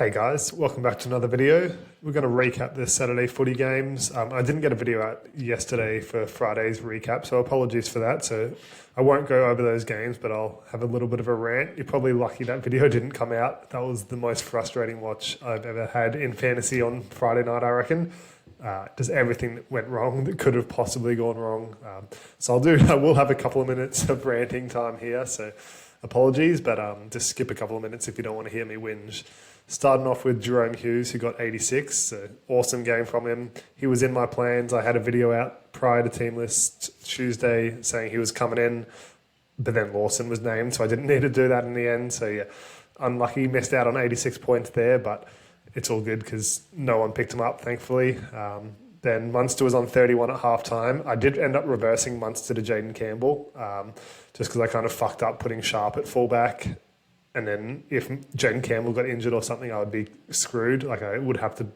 Hey guys, welcome back to another video. We're going to recap the Saturday footy games. I didn't get a video out yesterday for Friday's recap, so apologies for that. So I won't go over those games, but I'll have a little bit of a rant. You're probably lucky that video didn't come out. That was the most frustrating watch I've ever had in fantasy on Friday night, I reckon. Just everything that went wrong that could have possibly gone wrong. I will have a couple of minutes of ranting time here, so apologies, but just skip a couple of minutes if you don't want to hear me whinge. Starting off with Jerome Hughes, who got 86. So awesome game from him. He was in my plans. I had a video out prior to Team List Tuesday saying he was coming in, but then Lawson was named, so I didn't need to do that in the end. So yeah, unlucky, missed out on 86 points there, but it's all good because no one picked him up, thankfully. Then Munster was on 31 at halftime. I did end up reversing Munster to Jaden Campbell, just because I kind of fucked up putting Sharp at fullback. And then if Jaden Campbell got injured or something, I would be screwed. Like I would have to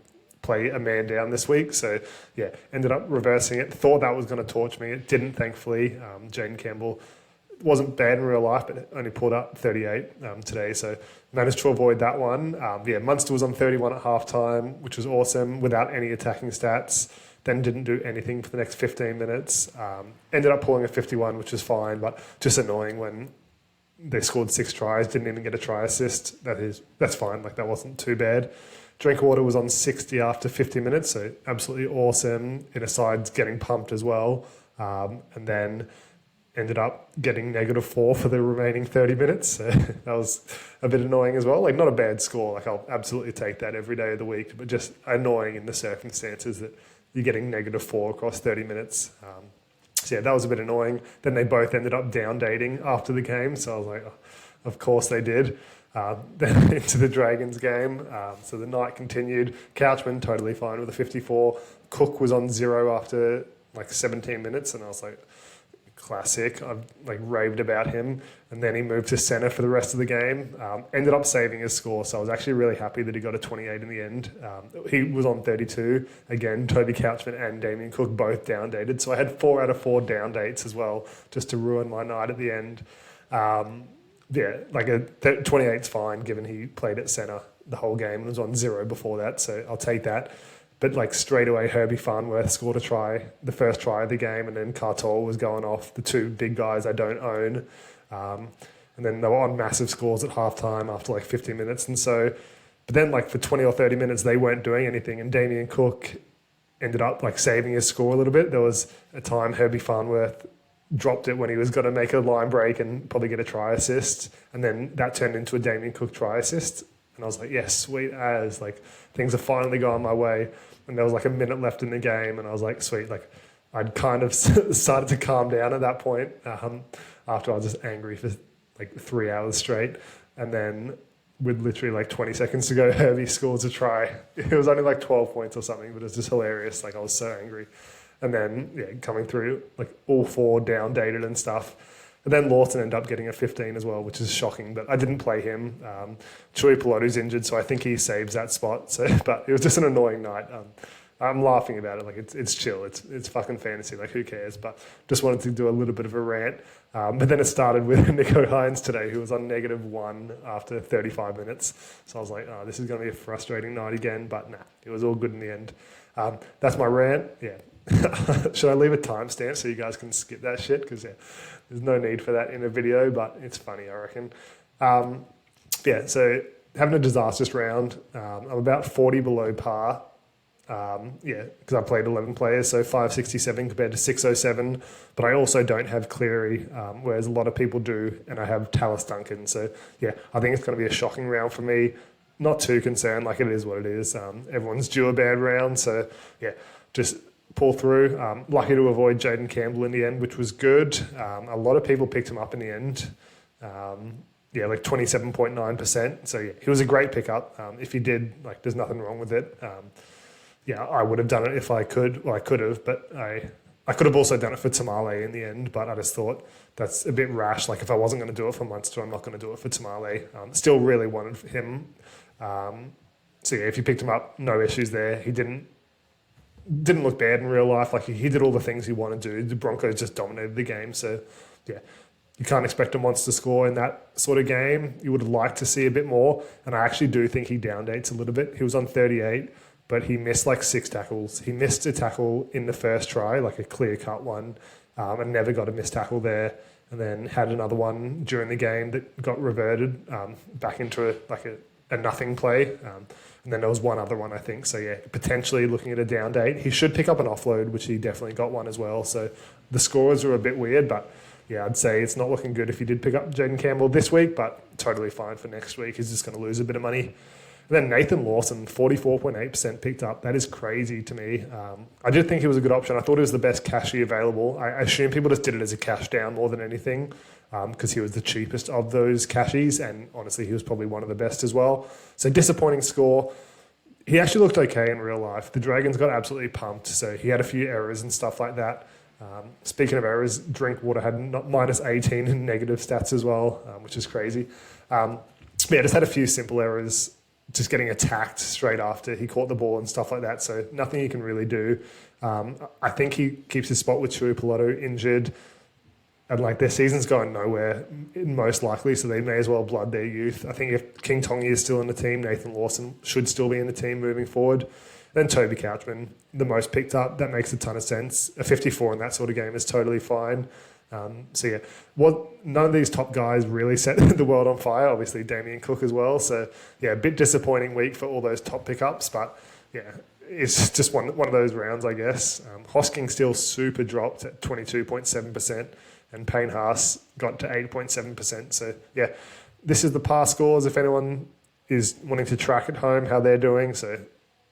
play a man down this week. So yeah, ended up reversing it. Thought that was going to torch me. It didn't, thankfully. Jaden Campbell wasn't bad in real life, but only pulled up 38 today. So managed to avoid that one. Munster was on 31 at halftime, which was awesome without any attacking stats. Then didn't do anything for the next 15 minutes. Ended up pulling a 51, which was fine, but just annoying when they scored 6 tries, didn't even get a try assist. That's fine, like that wasn't too bad. Drinkwater was on 60 after 50 minutes, so absolutely awesome. In a side's getting pumped as well. And then ended up getting -4 for the remaining 30 minutes. So that was a bit annoying as well. Like not a bad score, like I'll absolutely take that every day of the week, but just annoying in the circumstances that you're getting -4 across 30 minutes. So yeah, that was a bit annoying. Then they both ended up down dating after the game. So I was like, oh, of course they did. Then into the Dragons game. So the night continued. Couchman totally fine with a 54. Cook was on 0 after like 17 minutes. And I was like, classic. I've like raved about him. And then he moved to centre for the rest of the game. Ended up saving his score. So I was actually really happy that he got a 28 in the end. He was on 32. Again, Toby Couchman and Damien Cook both down dated. So I had 4 out of 4 down dates as well, just to ruin my night at the end. Like a 28's fine given he played at centre the whole game and was on 0 before that. So I'll take that. But like straight away, Herbie Farnworth scored a try, the first try of the game, and then Cartol was going off, the 2 big guys I don't own. And then they were on massive scores at halftime after like 50 minutes. And so, but then like for 20 or 30 minutes, they weren't doing anything. And Damien Cook ended up like saving his score a little bit. There was a time Herbie Farnworth dropped it when he was going to make a line break and probably get a try assist. And then that turned into a Damien Cook try assist. And I was like, yes, sweet as, like things are finally going my way. And there was like a minute left in the game. And I was like, sweet, like I'd kind of started to calm down at that point after I was just angry for like 3 hours straight. And then with literally like 20 seconds to go, Herbie scores a try. It was only like 12 points or something, but it was just hilarious. Like I was so angry. And then coming through like all 4 down dated and stuff. And then Lawson ended up getting a 15 as well, which is shocking, but I didn't play him. Chewy Pilotu's injured, so I think he saves that spot. So, but it was just an annoying night. I'm laughing about it, like it's chill, it's fucking fantasy, like who cares? But just wanted to do a little bit of a rant. But then it started with Nico Hines today, who was on -1 after 35 minutes. So I was like, oh, this is going to be a frustrating night again, but nah, it was all good in the end. That's my rant, yeah. Should I leave a timestamp so you guys can skip that shit? Because there's no need for that in a video, but it's funny, I reckon. So having a disastrous round. I'm about 40 below par. Because I played 11 players, so 567 compared to 607. But I also don't have Cleary, whereas a lot of people do, and I have Tallis Duncan. So yeah, I think it's going to be a shocking round for me. Not too concerned, like it is what it is. Everyone's due a bad round, so yeah, just pull through. Lucky to avoid Jaden Campbell in the end, which was good. A lot of people picked him up in the end. Like 27.9%. So yeah, he was a great pickup. If he did, like there's nothing wrong with it. I would have done it if I could. Well, I could have, but I could have also done it for Tamale in the end, but I just thought that's a bit rash. Like if I wasn't going to do it for Munster, I'm not going to do it for Tamale. Still really wanted him. If you picked him up, no issues there. He didn't look bad in real life. Like he did all the things he wanted to do. The Broncos just dominated the game. So yeah, you can't expect a monster score in that sort of game. You would have liked to see a bit more. And I actually do think he down dates a little bit. He was on 38, but he missed like 6 tackles. He missed a tackle in the first try, like a clear-cut one, and never got a missed tackle there. And then had another one during the game that got reverted back into a nothing play. And then there was one other one, I think. So, yeah, potentially looking at a down date. He should pick up an offload, which he definitely got one as well. So the scores are a bit weird, but yeah, I'd say it's not looking good if he did pick up Jaden Campbell this week, but totally fine for next week. He's just going to lose a bit of money. And then Nathan Lawson, 44.8% picked up. That is crazy to me. I did think he was a good option. I thought he was the best cashy available. I assume people just did it as a cash down more than anything because he was the cheapest of those cashies, and honestly, he was probably one of the best as well. So disappointing score. He actually looked okay in real life. The Dragons got absolutely pumped, so he had a few errors and stuff like that. Speaking of errors, Drinkwater had minus 18 in negative stats as well, which is crazy. Just had a few simple errors, just getting attacked straight after he caught the ball and stuff like that. So nothing you can really do. I think he keeps his spot with Tuipulotu injured, and like their season's going nowhere, most likely. So they may as well blood their youth. I think if King Tongi is still in the team, Nathan Lawson should still be in the team moving forward. Then Toby Couchman, the most picked up. That makes a ton of sense. A 54 in that sort of game is totally fine. None of these top guys really set the world on fire. Obviously, Damien Cook as well. So, yeah, a bit disappointing week for all those top pickups. But, yeah, it's just one of those rounds, I guess. Hosking still super dropped at 22.7%. And Payne Haas got to 8.7%. So, yeah, this is the past scores. If anyone is wanting to track at home how they're doing. So,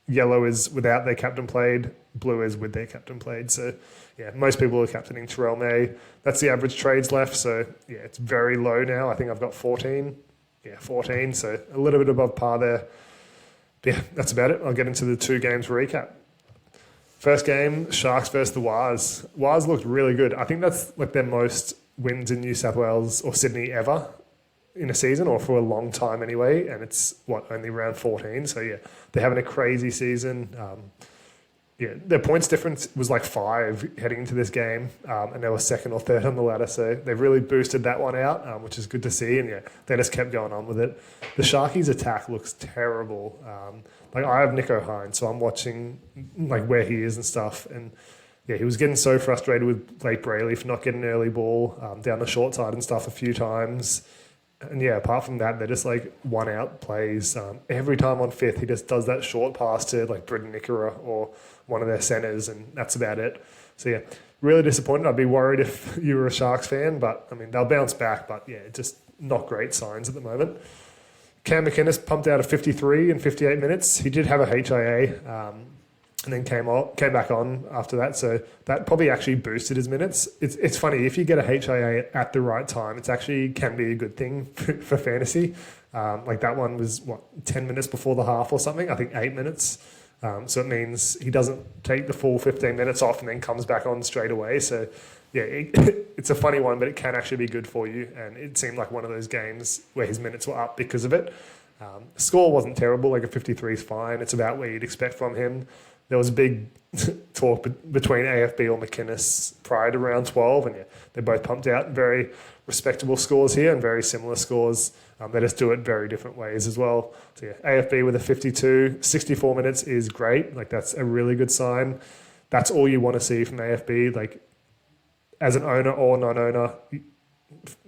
yellow is without their captain played. Blue is with their captain played. So, yeah, most people are captaining Terrell May. That's the average trades left. So, yeah, it's very low now. I think I've got 14. Yeah, 14. So, a little bit above par there. But yeah, that's about it. I'll get into the 2 games recap. First game, Sharks versus the Wars. Wars looked really good. I think that's like their most wins in New South Wales or Sydney ever in a season, or for a long time anyway. And it's, only round 14. So, yeah, they're having a crazy season. Their points difference was like 5 heading into this game, and they were second or third on the ladder. So they've really boosted that one out, which is good to see. And, yeah, they just kept going on with it. The Sharkies' attack looks terrible. I have Nico Hines, so I'm watching like where he is and stuff. And, yeah, he was getting so frustrated with Blake Brayley for not getting an early ball down the short side and stuff a few times. And, yeah, apart from that, they're just, like, one-out plays. Every time on fifth, he just does that short pass to, like, Britton Nikora or one of their centres, and that's about it. So, yeah, really disappointed. I'd be worried if you were a Sharks fan, but, I mean, they'll bounce back. But, yeah, just not great signs at the moment. Cam McInnes pumped out a 53 in 58 minutes. He did have a HIA, and then came back on after that. So that probably actually boosted his minutes. It's funny, if you get a HIA at the right time, it's actually can be a good thing for fantasy. Like that one was, 10 minutes before the half or something? I think 8 minutes. So it means he doesn't take the full 15 minutes off and then comes back on straight away. So, yeah, it's a funny one, but it can actually be good for you. And it seemed like one of those games where his minutes were up because of it. Score wasn't terrible. Like a 53 is fine. It's about where you'd expect from him. There was a big talk between AFB or McInnes prior to round 12, and yeah, they both pumped out very respectable scores here and very similar scores. They just do it very different ways as well. So yeah, AFB with a 52, 64 minutes is great. Like that's a really good sign. That's all you want to see from AFB. Like as an owner or non-owner,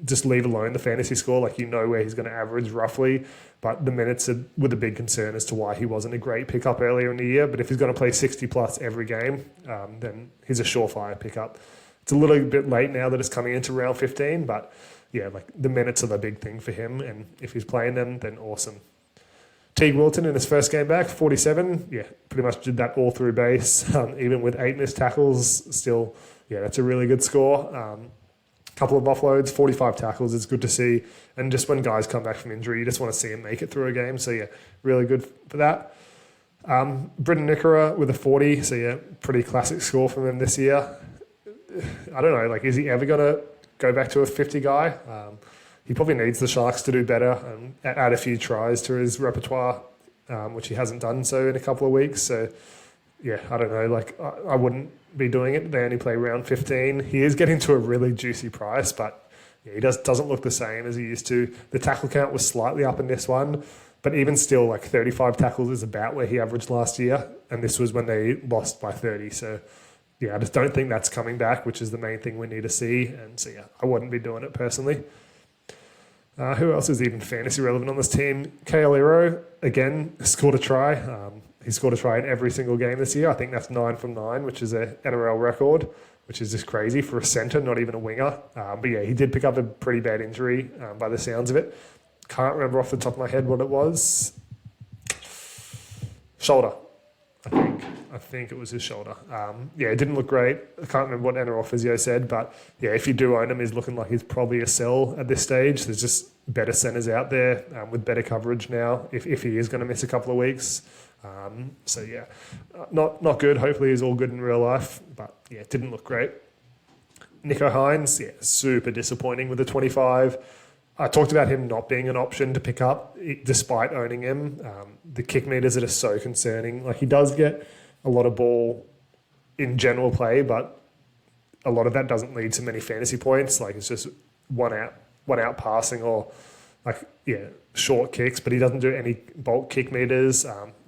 just leave alone the fantasy score. Like you know where he's going to average roughly. But the minutes were the big concern as to why he wasn't a great pickup earlier in the year. But if he's going to play 60 plus every game, then he's a surefire pickup. It's a little bit late now that it's coming into round 15, but yeah, like the minutes are the big thing for him. And if he's playing them, then awesome. Teague Wilton in his first game back, 47. Yeah, pretty much did that all through base, even with 8 missed tackles. Still, yeah, that's a really good score. Couple of offloads, 45 tackles. It's good to see. And just when guys come back from injury, you just want to see them make it through a game. So, yeah, really good for that. Britton Nikora with a 40. So, yeah, pretty classic score from him this year. I don't know, like, is he ever going to go back to a 50 guy? He probably needs the Sharks to do better and add a few tries to his repertoire, which he hasn't done so in a couple of weeks. So, yeah, I don't know. Like, I wouldn't be doing it. They only play round 15. He is getting to a really juicy price, but yeah, he doesn't look the same as he used to. The tackle count was slightly up in this one, but even still, like 35 tackles is about where he averaged last year, and this was when they lost by 30. So, yeah, I just don't think that's coming back, which is the main thing we need to see. And so, yeah, I wouldn't be doing it personally. Who else is even fantasy relevant on this team? Kaolero, again, scored a try. He scored a try in every single game this year. I think that's 9 from 9, which is a NRL record, which is just crazy for a centre, not even a winger. But yeah, he did pick up a pretty bad injury by the sounds of it. Can't remember off the top of my head what it was. Shoulder, I think it was his shoulder. Yeah, it didn't look great. I can't remember what NRL physio said, but yeah, if you do own him, he's looking like he's probably a sell at this stage. There's just better centres out there with better coverage now if he is going to miss a couple of weeks. So yeah, not good. Hopefully he's all good in real life, but yeah, it didn't look great. Nicho Hynes, yeah, super disappointing with the 25. I talked about him not being an option to pick up despite owning him. The kick meters that are so concerning. Like, he does get a lot of ball in general play, but a lot of that doesn't lead to many fantasy points. Like, it's just one out passing or short kicks, but he doesn't do any bulk kick meters.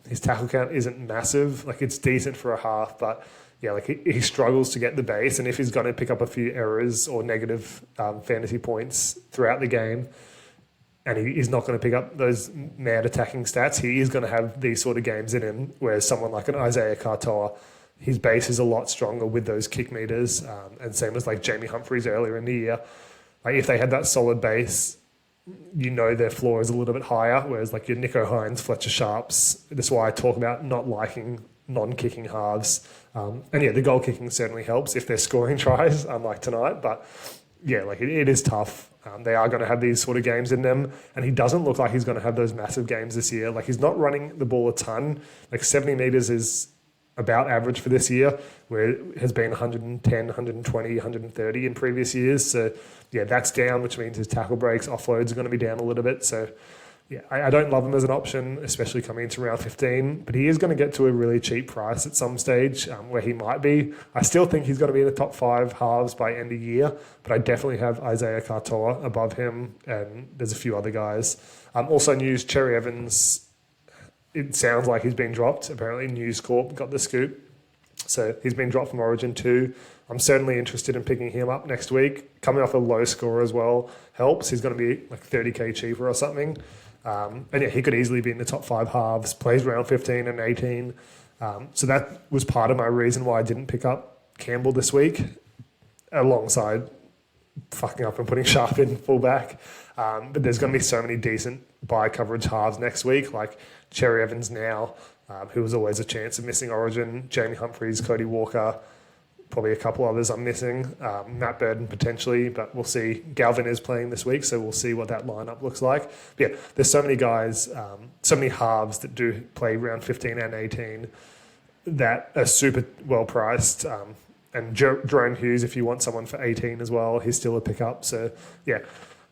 His tackle count isn't massive. Like, it's decent for a half, but yeah, like he struggles to get the base. And if he's going to pick up a few errors or negative fantasy points throughout the game, and he's not going to pick up those mad attacking stats, he is going to have these sort of games in him, whereas someone like an Isaiah Katoa, his base is a lot stronger with those kick meters, and same as like Jamie Humphries earlier in the year. Like, if they had that solid base, you know their floor is a little bit higher, whereas like your Nicho Hynes, Fletcher Sharps, that's why I talk about not liking non-kicking halves. And yeah, the goal kicking certainly helps if they're scoring tries, unlike tonight, but yeah, like it is tough. They are going to have these sort of games in them, and he doesn't look like he's going to have those massive games this year. Like, he's not running the ball a ton. Like, 70 metres is about average for this year, where it has been 110, 120, 130 in previous years. So yeah, that's down, which means his tackle breaks, offloads are going to be down a little bit. So yeah, I don't love him as an option, especially coming into round 15, but he is going to get to a really cheap price at some stage where he might be. I still think he's going to be in the top 5 halves by end of year, but I definitely have Isaiah Katoa above him, and there's a few other guys. Also news, Cherry Evans, it sounds like he's been dropped. Apparently News Corp got the scoop. So he's been dropped from Origin 2. I'm certainly interested in picking him up next week. Coming off a low score as well helps. He's going to be like 30k cheaper or something. And yeah, he could easily be in the top 5 halves, plays round 15 and 18. So that was part of my reason why I didn't pick up Campbell this week, alongside fucking up and putting Sharp in fullback. But there's going to be so many decent buy coverage halves next week, like Cherry Evans now, who was always a chance of missing Origin, Jamie Humphries, Cody Walker, probably a couple others I'm missing, Matt Burden potentially, but we'll see. Galvin is playing this week, so we'll see what that lineup looks like. But yeah, there's so many guys, so many halves that do play round 15 and 18 that are super well priced. And Jerome Hughes, if you want someone for 18 as well, he's still a pickup. So yeah,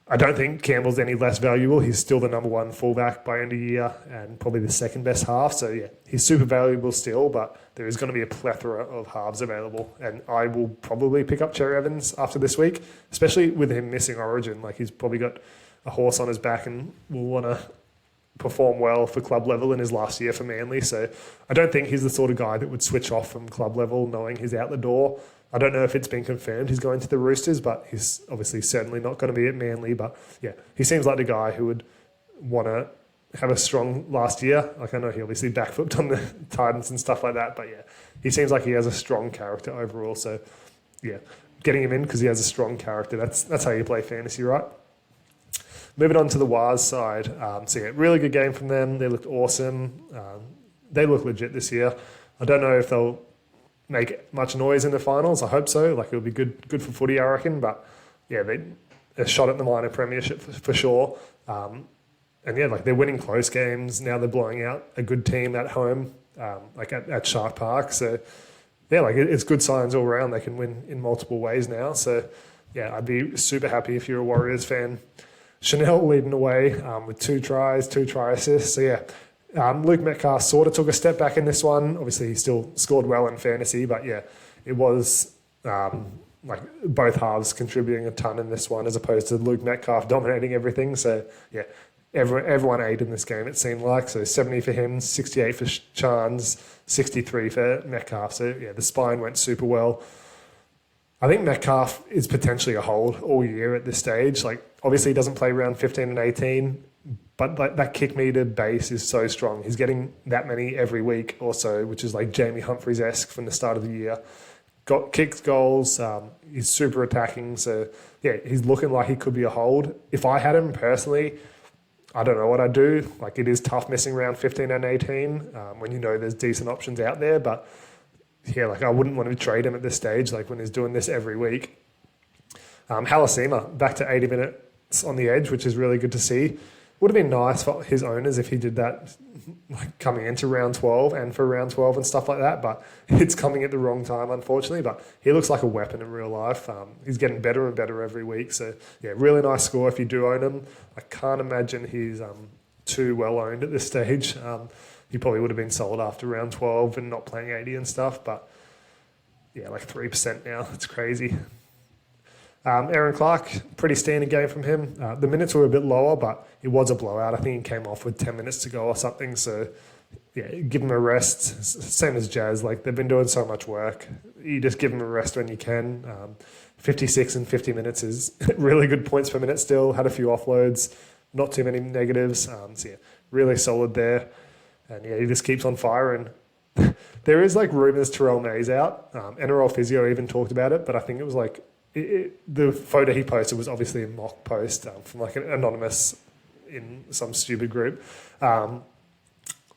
I don't think Campbell's any less valuable. He's still the number 1 fullback by end of year and probably the second best half. So yeah, he's super valuable still, but there is going to be a plethora of halves available. And I will probably pick up Cherry Evans after this week, especially with him missing Origin. Like, he's probably got a horse on his back and will want to perform well for club level in his last year for Manly. So I don't think he's the sort of guy that would switch off from club level knowing he's out the door. I don't know if it's been confirmed he's going to the Roosters, but he's obviously certainly not going to be at Manly. But yeah, he seems like the guy who would want to have a strong last year. Like, I know he obviously backflipped on the Titans and stuff like that, but yeah, he seems like he has a strong character overall. So yeah, getting him in because he has a strong character, that's how you play fantasy, right? Moving on to the Wars side. So yeah, really good game from them. They looked awesome. They look legit this year. I don't know if they'll make much noise in the finals. I hope so. Like, it'll be good for footy, I reckon. But yeah, they're shot at the minor premiership for sure. And yeah, like, they're winning close games. Now they're blowing out a good team at home, like at Shark Park. So yeah, like, it's good signs all around. They can win in multiple ways now. So yeah, I'd be super happy if you're a Warriors fan. Chanel leading away with 2 tries, 2 try assists. So yeah, Luke Metcalf sort of took a step back in this one. Obviously, he still scored well in fantasy, but yeah, it was like both halves contributing a ton in this one as opposed to Luke Metcalf dominating everything. So yeah, everyone ate in this game, it seemed like. So 70 for him, 68 for Chance, 63 for Metcalf. So yeah, the spine went super well. I think Metcalf is potentially a hold all year at this stage. Like, obviously he doesn't play round 15 and 18, but like that kick meter base is so strong. He's getting that many every week or so, which is like Jamie Humphries-esque from the start of the year. Got kicks, goals. He's super attacking. So yeah, he's looking like he could be a hold. If I had him personally, I don't know what I'd do. Like, it is tough missing round 15 and 18 when you know there's decent options out there, but yeah, like I wouldn't want to trade him at this stage, like when he's doing this every week. Halasima, back to 80 minutes on the edge, which is really good to see. Would have been nice for his owners if he did that, like coming into round 12 and for round 12 and stuff like that, but it's coming at the wrong time, unfortunately. But he looks like a weapon in real life. He's getting better and better every week. So yeah, really nice score if you do own him. I can't imagine he's too well owned at this stage. He probably would have been sold after round 12 and not playing 80 and stuff, but yeah, like 3% now. It's crazy. Aaron Clark, pretty standard game from him. The minutes were a bit lower, but it was a blowout. I think he came off with 10 minutes to go or something. So yeah, give him a rest. Same as Jazz. Like, they've been doing so much work. You just give him a rest when you can. 56 and 50 minutes is really good points per minute still. Had a few offloads, not too many negatives. So yeah, really solid there. And yeah, he just keeps on firing. There is like rumours Terrell May's out. NRL Physio even talked about it, but I think it was like the photo he posted was obviously a mock post from like an anonymous in some stupid group. But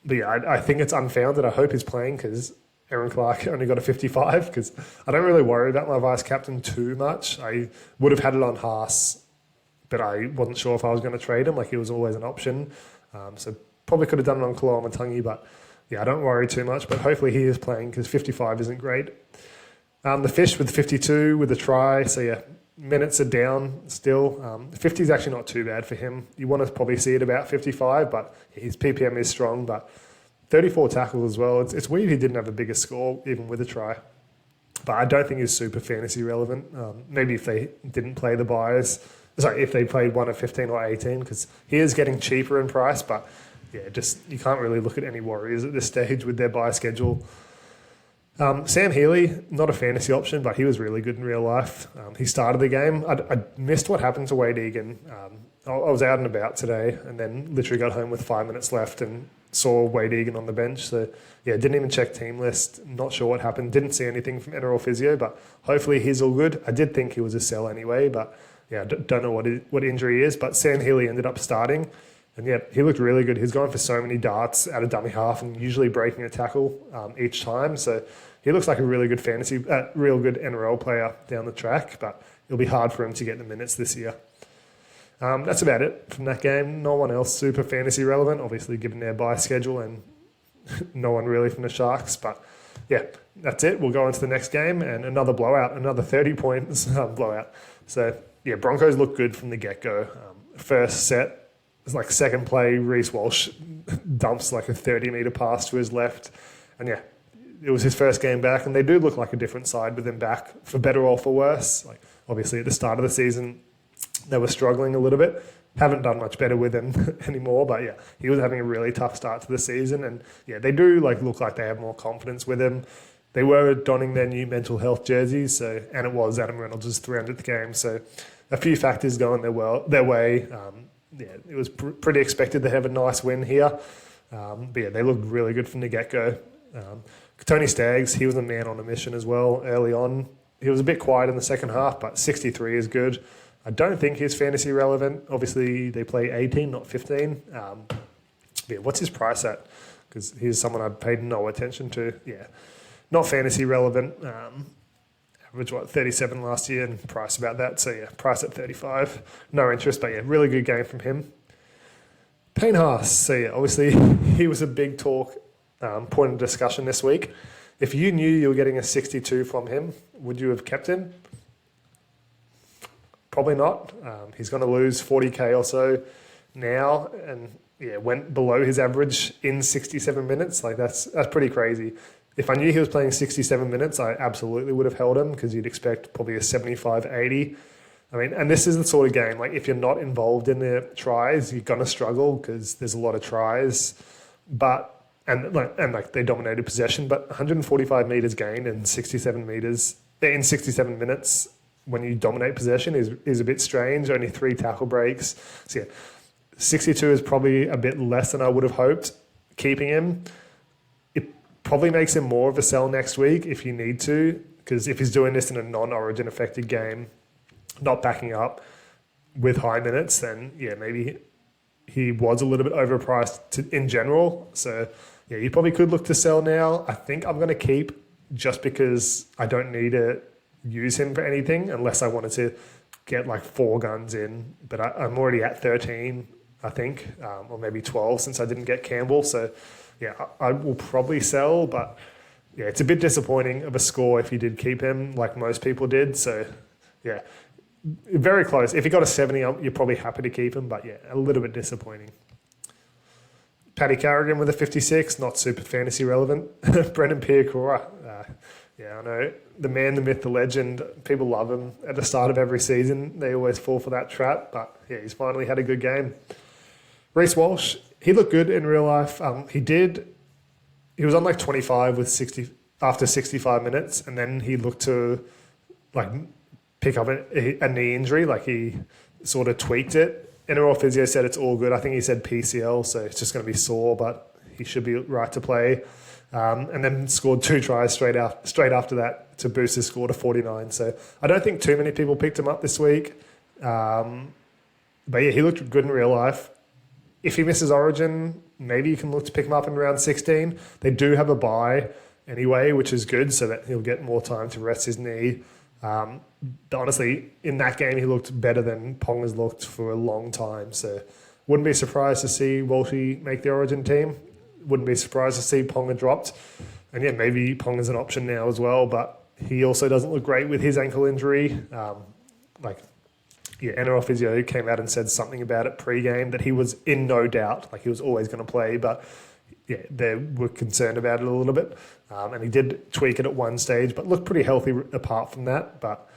yeah, I think it's unfounded. I hope he's playing because Aaron Clark only got a 55 because I don't really worry about my vice captain too much. I would have had it on Haas, but I wasn't sure if I was going to trade him. Like, he was always an option. So probably could have done it on Koloamatangi, but yeah, I don't worry too much. But hopefully he is playing because 55 isn't great. The Fish with 52 with a try. So yeah, minutes are down still. 50 is actually not too bad for him. You want to probably see it about 55, but his PPM is strong. But 34 tackles as well. It's weird he didn't have a bigger score even with a try. But I don't think he's super fantasy relevant. Maybe if they didn't play the buys. Sorry, if they played one at 15 or 18, because he is getting cheaper in price, but yeah, just you can't really look at any Warriors at this stage with their buy schedule. Sam Healy, not a fantasy option, but he was really good in real life. He started the game. I missed what happened to Wade Egan. I was out and about today and then literally got home with 5 minutes left and saw Wade Egan on the bench. So yeah, didn't even check team list. Not sure what happened. Didn't see anything from NRL Physio, but hopefully he's all good. I did think he was a sell anyway, but yeah, don't know what injury he is. But Sam Healy ended up starting. And yeah, he looked really good. He's going for so many darts out of dummy half and usually breaking a tackle each time. So he looks like a really good real good NRL player down the track, but it'll be hard for him to get the minutes this year. That's about it from that game. No one else super fantasy relevant, obviously given their bye schedule, and no one really from the Sharks. But yeah, that's it. We'll go on to the next game and another blowout, another 30 points blowout. So yeah, Broncos look good from the get-go. First set, it's like second play, Reece Walsh dumps like a 30-metre pass to his left. And yeah, it was his first game back, and they do look like a different side with him back, for better or for worse. Like, obviously at the start of the season, they were struggling a little bit. Haven't done much better with him anymore, but yeah, he was having a really tough start to the season. And yeah, they do like look like they have more confidence with him. They were donning their new mental health jerseys, and it was Adam Reynolds' 300th game. So a few factors going their way. Yeah, it was pretty expected to have a nice win here. But yeah, they looked really good from the get-go. Tony Staggs, he was a man on a mission as well early on. He was a bit quiet in the second half, but 63 is good. I don't think he's fantasy relevant. Obviously, they play 18, not 15. Yeah, what's his price at? Because he's someone I paid no attention to. Yeah, not fantasy relevant. Average, 37 last year and price about that. So, yeah, price at 35. No interest, but, yeah, really good game from him. Payne Haas. So, yeah, obviously he was a big talk, point of discussion this week. If you knew you were getting a 62 from him, would you have kept him? Probably not. He's going to lose 40K or so now and, yeah, went below his average in 67 minutes. Like, that's pretty crazy. if I knew he was playing 67 minutes, I absolutely would have held him because you'd expect probably a 75, 80. I mean, and this is the sort of game, like if you're not involved in the tries, you're going to struggle because there's a lot of tries. And they dominated possession, but 145 meters gained in 67 minutes when you dominate possession is a bit strange. Only 3 tackle breaks. So yeah, 62 is probably a bit less than I would have hoped. Keeping him, it probably makes him more of a sell next week if you need to, because if he's doing this in a non-origin affected game, not backing up with high minutes, then yeah, maybe he was a little bit overpriced in general. So yeah, you probably could look to sell now. I think I'm going to keep just because I don't need to use him for anything unless I wanted to get like 4 guns in. But I'm already at 13, I think, or maybe 12 since I didn't get Campbell. So yeah, I will probably sell. But yeah, it's a bit disappointing of a score if you did keep him like most people did. So yeah, very close. If you got a 70, you're probably happy to keep him. But yeah, a little bit disappointing. Paddy Carrigan with a 56, not super fantasy relevant. Brendan Piacora, yeah, I know. The man, the myth, the legend. People love him at the start of every season. They always fall for that trap, but yeah, he's finally had a good game. Reece Walsh, he looked good in real life. He was on like 25 with 60 after 65 minutes, and then he looked to like pick up a knee injury, like he sort of tweaked it. NRL physio said it's all good. I think he said PCL, so it's just going to be sore, but he should be right to play. And then scored 2 tries straight after that to boost his score to 49. So I don't think too many people picked him up this week. But yeah, he looked good in real life. If he misses Origin, maybe you can look to pick him up in round 16. They do have a bye anyway, which is good, so that he'll get more time to rest his knee. Honestly, in that game, he looked better than Pong has looked for a long time. So wouldn't be surprised to see Walshy make the Origin team. Wouldn't be surprised to see Ponga dropped. And yeah, maybe Pong is an option now as well, but he also doesn't look great with his ankle injury. NRL physio came out and said something about it pre-game that he was in no doubt, like he was always going to play, but yeah, they were concerned about it a little bit. And he did tweak it at one stage, but looked pretty healthy apart from that. But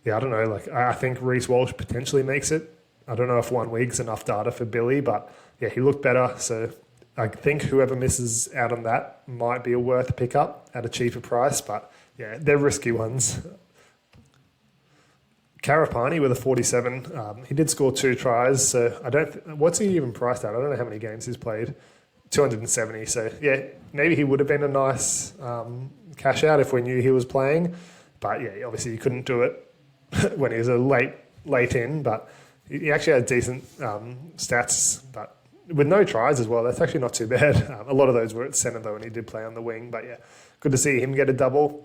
yeah, I don't know. Like I think Reece Walsh potentially makes it. I don't know if 1 week's enough data for Billy, but yeah, he looked better. So I think whoever misses out on that might be a worth pick up at a cheaper price. But yeah, they're risky ones. Karapani with a 47. He did score 2 tries. So what's he even priced at? I don't know how many games he's played. 270. So yeah, maybe he would have been a nice cash out if we knew he was playing. But yeah, obviously you couldn't do it when he was a late in. But he actually had decent stats, but with no tries as well. That's actually not too bad. A lot of those were at centre though, and he did play on the wing. But yeah, good to see him get a double.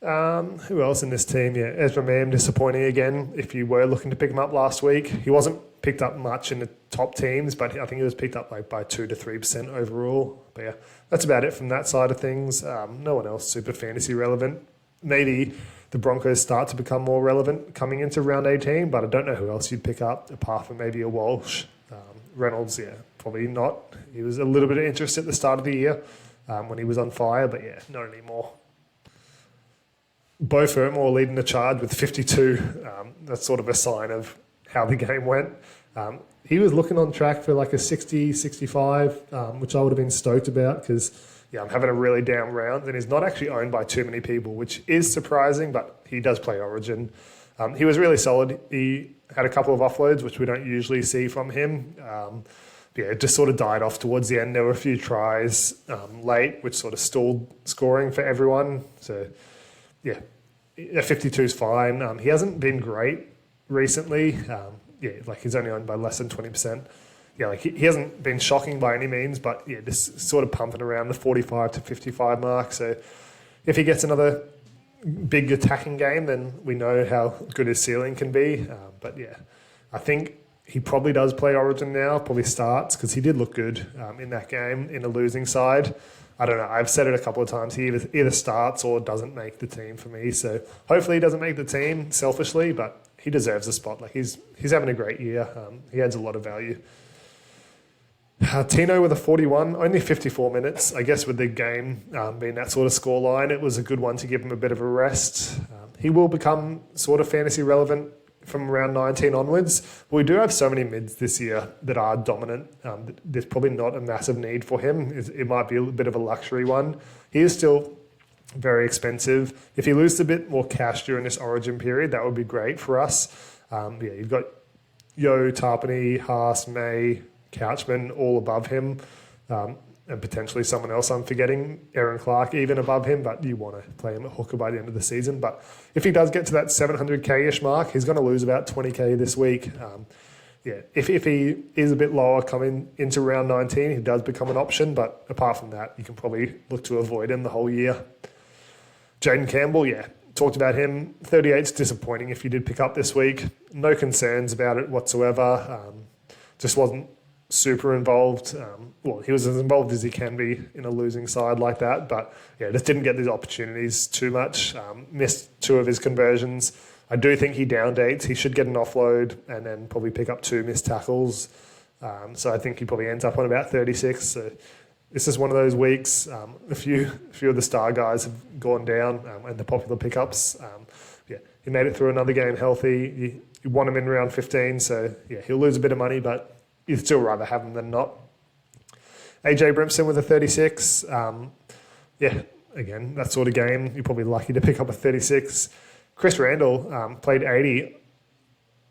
Who else in this team? Yeah, Ezra Mam disappointing again. If you were looking to pick him up last week, he wasn't picked up much in the top teams, but I think he was picked up like by 2 to 3% overall. But yeah, that's about it from that side of things. No one else super fantasy relevant. Maybe the Broncos start to become more relevant coming into round 18, but I don't know who else you'd pick up apart from maybe a Walsh. Reynolds, yeah, probably not. He was a little bit of interest at the start of the year when he was on fire, but yeah, not anymore. Bo Fermor leading the charge with 52. That's sort of a sign of how the game went. He was looking on track for like a 60, 65, which I would have been stoked about because, yeah, I'm having a really down round and he's not actually owned by too many people, which is surprising, but he does play Origin. He was really solid. He had a couple of offloads, which we don't usually see from him. It just sort of died off towards the end. There were a few tries late, which sort of stalled scoring for everyone. So, yeah, a 52 is fine. He hasn't been great recently. He's only owned by less than 20%. Yeah, like he hasn't been shocking by any means, but yeah, just sort of pumping around the 45 to 55 mark. So if he gets another big attacking game, then we know how good his ceiling can be. But yeah, I think he probably does play Origin now, probably starts, because he did look good in that game in a losing side. I don't know, I've said it a couple of times, he either starts or doesn't make the team for me. So hopefully he doesn't make the team selfishly, but he deserves a spot. Like he's having a great year. He adds a lot of value. Tino with a 41, only 54 minutes. I guess with the game being that sort of scoreline, it was a good one to give him a bit of a rest. He will become sort of fantasy relevant from around 19 onwards. But we do have so many mids this year that are dominant. There's probably not a massive need for him. It might be a bit of a luxury one. He is still very expensive. If he loses a bit more cash during this origin period, that would be great for us. You've got Yo, Tarpany, Haas, May, Couchman all above him, and potentially someone else I'm forgetting, Aaron Clark even above him, but you want to play him at hooker by the end of the season. But if he does get to that 700k-ish mark, he's going to lose about 20k this week. If he is a bit lower coming into round 19, he does become an option, but apart from that, you can probably look to avoid him the whole year. Jaden Campbell, talked about him. 38's disappointing if you did pick up this week. No concerns about it whatsoever. Just wasn't super involved. He was as involved as he can be in a losing side like that, but just didn't get these opportunities too much. Missed 2 of his conversions. I do think he down dates. He should get an offload and then probably pick up 2 missed tackles. So I think he probably ends up on about 36. So this is one of those weeks. A few of the star guys have gone down and the popular pickups. He made it through another game healthy. You want him in round 15, so he'll lose a bit of money, but you'd still rather have him than not. AJ Brimson with a 36. Again, that sort of game, you're probably lucky to pick up a 36. Chris Randall played 80.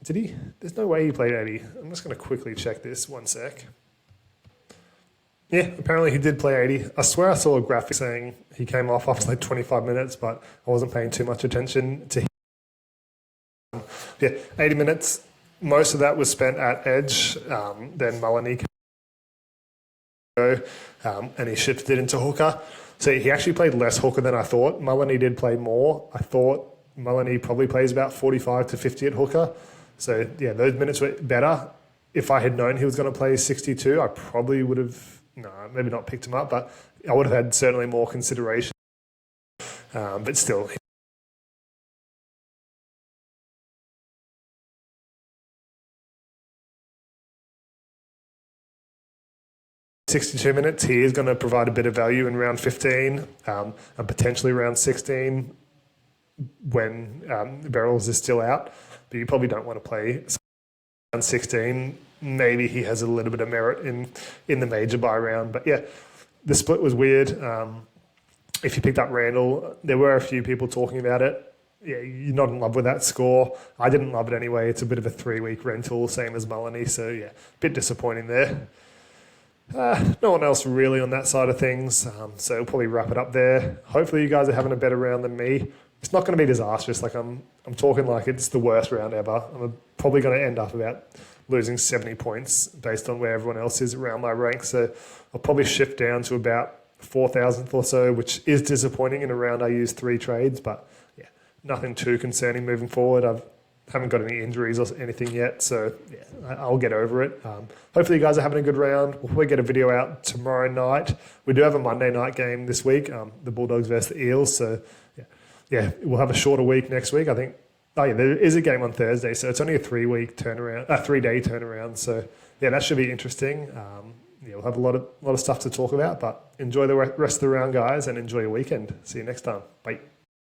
Did he? There's no way he played 80. I'm just going to quickly check this. One sec. Apparently he did play 80. I swear I saw a graphic saying he came off after like 25 minutes, but I wasn't paying too much attention to him. 80 minutes. Most of that was spent at edge. Then Mullany came and he shifted into hooker. So he actually played less hooker than I thought. Mullany did play more. I thought Mullany probably plays about 45 to 50 at hooker. So those minutes were better. If I had known he was going to play 62, I probably would have, maybe not picked him up, but I would have had certainly more consideration. But still, 62 minutes, he is going to provide a bit of value in round 15 and potentially round 16 when Barrels is still out. But you probably don't want to play round 16. Maybe he has a little bit of merit in the major buy round. But the split was weird. If you picked up Randall, there were a few people talking about it. You're not in love with that score. I didn't love it anyway. It's a bit of a 3-week rental, same as Mullany. So, a bit disappointing there. No one else really on that side of things, so we'll probably wrap it up there. Hopefully you guys are having a better round than me. It's not going to be disastrous. Like I'm talking like it's the worst round ever. I'm probably going to end up about losing 70 points based on where everyone else is around my rank. So I'll probably shift down to about 4,000th or so, which is disappointing in a round I used 3 trades, but nothing too concerning moving forward. Haven't got any injuries or anything yet, so I'll get over it. Hopefully you guys are having a good round. We'll probably get a video out tomorrow night. We do have a Monday night game this week, the Bulldogs versus the Eels, so we'll have a shorter week next week. I think, there is a game on Thursday, so it's only a 3-day turnaround, so that should be interesting. We'll have a lot of stuff to talk about, but enjoy the rest of the round, guys, and enjoy your weekend. See you next time. Bye.